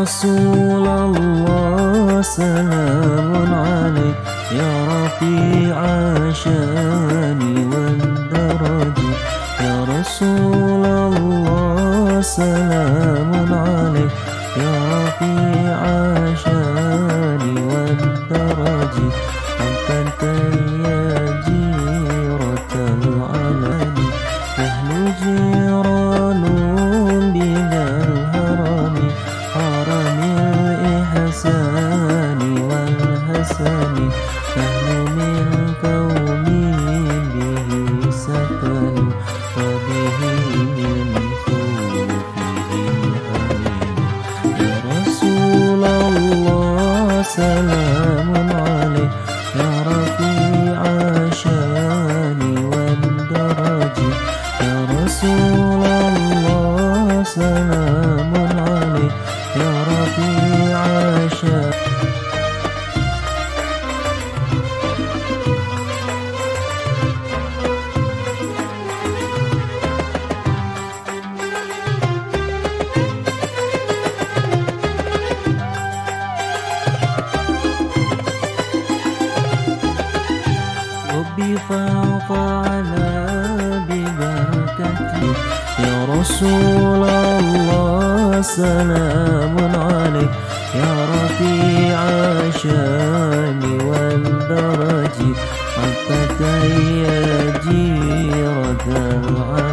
رسول الله سلام عليك يا رفيع شاني والدرج يا رسول الله سلام عليك يا رفيع شاني والدرج أنت يا جيرة العلن نحن جيران بلا الهرم حرم الإحسان والحسن نحن من قوم به سكن وبه من خوفهم أمن يا رسول الله سلام عليك يا رفيع شاني والدرج يا رسول الله سلام عليك يا رفيع شاني ربي فعلى ببركتي يا رسول الله سلام عليك يا رفيع شاني والدرج عفك يا جيرة العلن